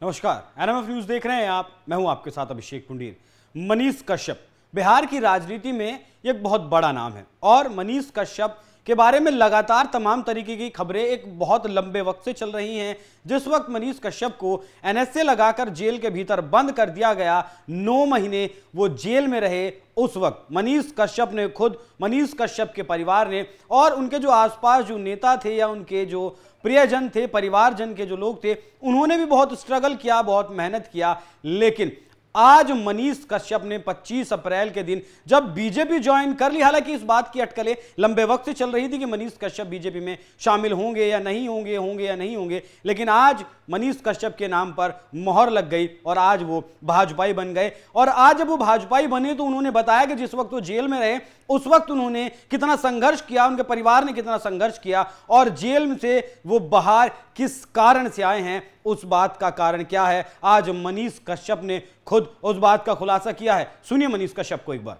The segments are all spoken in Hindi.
नमस्कार, एनएमएफ न्यूज देख रहे हैं आप। मैं हूं आपके साथ अभिषेक पुंडीर। मनीष कश्यप बिहार की राजनीति में एक बहुत बड़ा नाम है और मनीष कश्यप के बारे में लगातार तमाम तरीके की खबरें एक बहुत लंबे वक्त से चल रही हैं। जिस वक्त मनीष कश्यप को एनएसए लगाकर जेल के भीतर बंद कर दिया गया, 9 महीने वो जेल में रहे, उस वक्त मनीष कश्यप ने खुद, मनीष कश्यप के परिवार ने और उनके जो आसपास जो नेता थे या उनके जो प्रियजन थे, परिवारजन के जो लोग थे, उन्होंने भी बहुत स्ट्रगल किया, बहुत मेहनत किया। लेकिन आज मनीष कश्यप ने 25 अप्रैल के दिन जब बीजेपी ज्वाइन कर ली, हालांकि इस बात की अटकलें लंबे वक्त से चल रही थी कि मनीष कश्यप बीजेपी में शामिल होंगे या नहीं होंगे, होंगे या नहीं होंगे, लेकिन आज मनीष कश्यप के नाम पर मोहर लग गई और आज वो भाजपाई बन गए। और आज जब वो भाजपाई बने तो उन्होंने बताया कि जिस वक्त वो जेल में रहे उस वक्त उन्होंने कितना संघर्ष किया, उनके परिवार ने कितना संघर्ष किया और जेल से वो बाहर किस कारण से आए हैं, उस बात का कारण क्या है, आज मनीष कश्यप ने खुद उस बात का खुलासा किया है। सुनिए मनीष कश्यप को एक बार।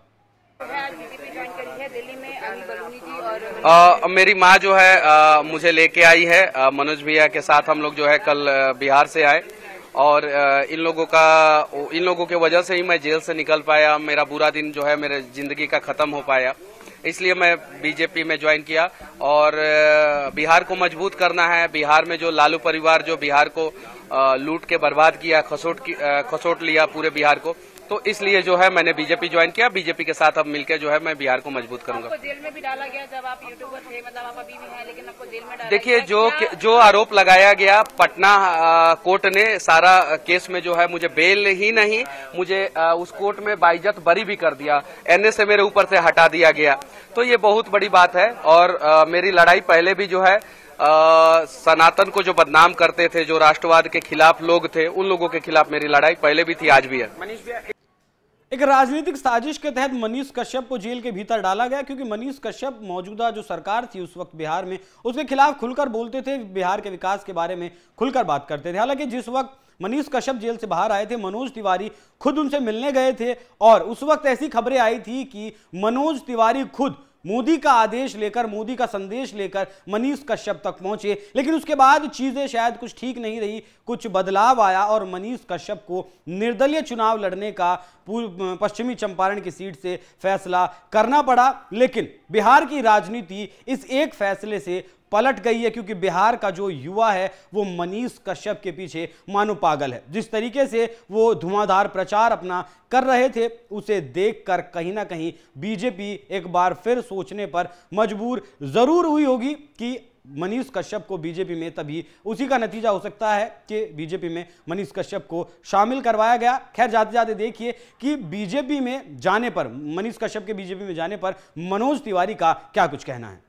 मेरी माँ जो है मुझे लेके आई है, मनोज भैया के साथ हम लोग जो है कल बिहार से आए और इन लोगों के वजह से ही मैं जेल से निकल पाया। मेरा बुरा दिन जो है मेरे जिंदगी का खत्म हो पाया, इसलिए मैं बीजेपी में ज्वाइन किया और बिहार को मजबूत करना है। बिहार में जो लालू परिवार जो बिहार को लूट के बर्बाद किया, खसोट लिया पूरे बिहार को, तो इसलिए जो है मैंने बीजेपी ज्वाइन किया। बीजेपी के साथ अब मिलकर जो है मैं बिहार को मजबूत करूंगा। आपको जेल में भी डाला गया जब आप यूट्यूबर थे, मतलब आप अभी भी हैं, लेकिन आपको जेल में डाला देखिए जो आरोप लगाया गया, पटना कोर्ट ने सारा केस में जो है मुझे बेल ही नहीं, मुझे उस कोर्ट में बाइज्जत बरी भी कर दिया, एनएसए मेरे ऊपर से हटा दिया गया। तो ये बहुत बड़ी बात है और मेरी लड़ाई पहले भी जो है सनातन को जो बदनाम करते थे, जो राष्ट्रवाद के खिलाफ लोग थे, उन लोगों के खिलाफ मेरी लड़ाई पहले भी थी, आज भी है। एक राजनीतिक साजिश के तहत मनीष कश्यप को जेल के भीतर डाला गया क्योंकि मनीष कश्यप मौजूदा जो सरकार थी उस वक्त बिहार में, उसके खिलाफ खुलकर बोलते थे, बिहार के विकास के बारे में खुलकर बात करते थे। हालांकि जिस वक्त मनीष कश्यप जेल से बाहर आए थे, मनोज तिवारी खुद उनसे मिलने गए थे और उस वक्त ऐसी खबरें आई थी कि मनोज तिवारी खुद मोदी का आदेश लेकर, मोदी का संदेश लेकर मनीष कश्यप तक पहुंचे। लेकिन उसके बाद चीजें शायद कुछ ठीक नहीं रही, कुछ बदलाव आया और मनीष कश्यप को निर्दलीय चुनाव लड़ने का पश्चिमी चंपारण की सीट से फैसला करना पड़ा। लेकिन बिहार की राजनीति इस एक फैसले से पलट गई है क्योंकि बिहार का जो युवा है वो मनीष कश्यप के पीछे मानो पागल है। जिस तरीके से वो धुआंधार प्रचार अपना कर रहे थे, उसे देखकर कहीं ना कहीं बीजेपी एक बार फिर सोचने पर मजबूर जरूर हुई होगी कि मनीष कश्यप को बीजेपी में, तभी उसी का नतीजा हो सकता है कि बीजेपी में मनीष कश्यप को शामिल करवाया गया। खैर, जाते जाते देखिए कि बीजेपी में जाने पर, मनीष कश्यप के बीजेपी में जाने पर मनोज तिवारी का क्या कुछ कहना है।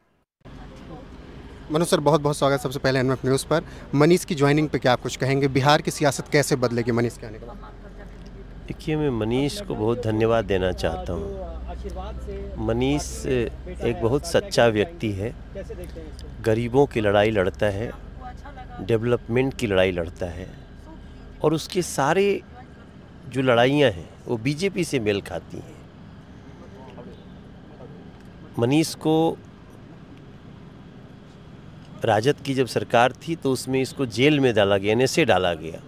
मनोज सर, बहुत बहुत स्वागत सबसे पहले एनएमएफ न्यूज़ पर। मनीष की ज्वाइनिंग पे क्या आप कुछ कहेंगे? बिहार की सियासत कैसे बदलेगी मनीष के आने के बाद? देखिए, मैं मनीष को बहुत धन्यवाद देना चाहता हूँ। मनीष एक बहुत सच्चा व्यक्ति है, गरीबों की लड़ाई लड़ता है, डेवलपमेंट की लड़ाई लड़ता है और उसके सारे जो लड़ाइयाँ हैं वो बीजेपी से मेल खाती हैं। मनीष को राजद की जब सरकार थी तो उसमें इसको जेल में डाला गया, एनएसए डाला गया।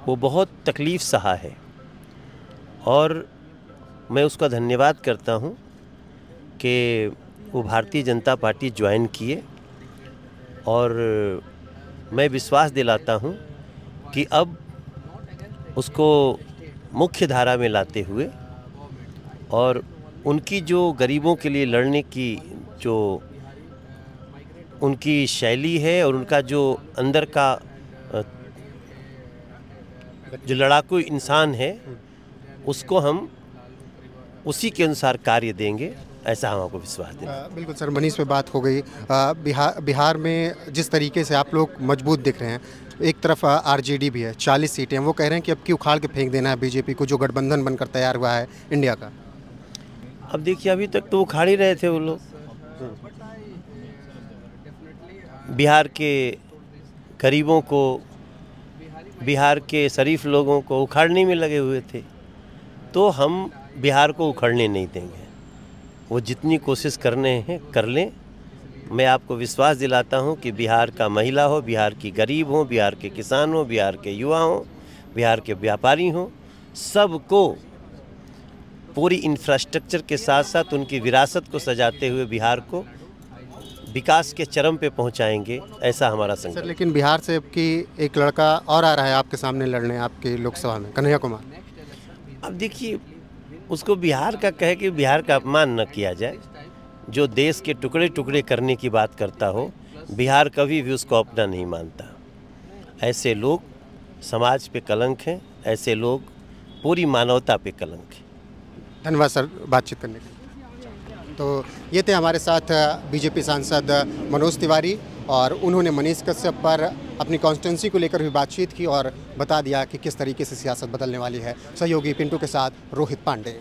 वो बहुत तकलीफ़ सहा है और मैं उसका धन्यवाद करता हूँ कि वो भारतीय जनता पार्टी ज्वाइन किए और मैं विश्वास दिलाता हूँ कि अब उसको मुख्य धारा में लाते हुए और उनकी जो गरीबों के लिए लड़ने की जो उनकी शैली है और उनका जो अंदर का जो लड़ाकू इंसान है, उसको हम उसी के अनुसार कार्य देंगे, ऐसा हम आपको विश्वास दें। बिल्कुल सर, मनीष पे बात हो गई। बिहार में जिस तरीके से आप लोग मजबूत दिख रहे हैं, एक तरफ आरजेडी भी है, 40 सीटें हैं, वो कह रहे हैं कि अब की उखाड़ के फेंक देना है बीजेपी को, जो गठबंधन बनकर तैयार हुआ है इंडिया का। अब देखिए, अभी तक तो उखाड़ ही रहे थे वो लोग। बिहार के गरीबों को, बिहार के शरीफ लोगों को उखाड़ने में लगे हुए थे, तो हम बिहार को उखड़ने नहीं देंगे। वो जितनी कोशिश करने हैं कर लें। मैं आपको विश्वास दिलाता हूं कि बिहार का महिला हो, बिहार की गरीब हो, बिहार के किसान हो, बिहार के युवा हो, बिहार के व्यापारी हों, सबको पूरी इंफ्रास्ट्रक्चर के साथ साथ उनकी विरासत को सजाते हुए बिहार को विकास के चरम पे पहुंचाएंगे, ऐसा हमारा संकल्प। सर लेकिन बिहार से की एक लड़का और आ रहा है आपके सामने लड़ने आपके लोकसभा में, कन्हैया कुमार। अब देखिए, उसको बिहार का कहे कि बिहार का अपमान न किया जाए। जो देश के टुकड़े टुकड़े करने की बात करता हो, बिहार कभी भी उसको अपना नहीं मानता। ऐसे लोग समाज पे कलंक हैं, ऐसे लोग पूरी मानवता पे कलंक हैं। धन्यवाद सर बातचीत करने के लिए। तो ये थे हमारे साथ बीजेपी सांसद मनोज तिवारी, और उन्होंने मनीष कश्यप पर अपनी कॉन्स्टिट्यूंसी को लेकर भी बातचीत की और बता दिया कि किस तरीके से सियासत बदलने वाली है। सहयोगी पिंटू के साथ रोहित पांडे।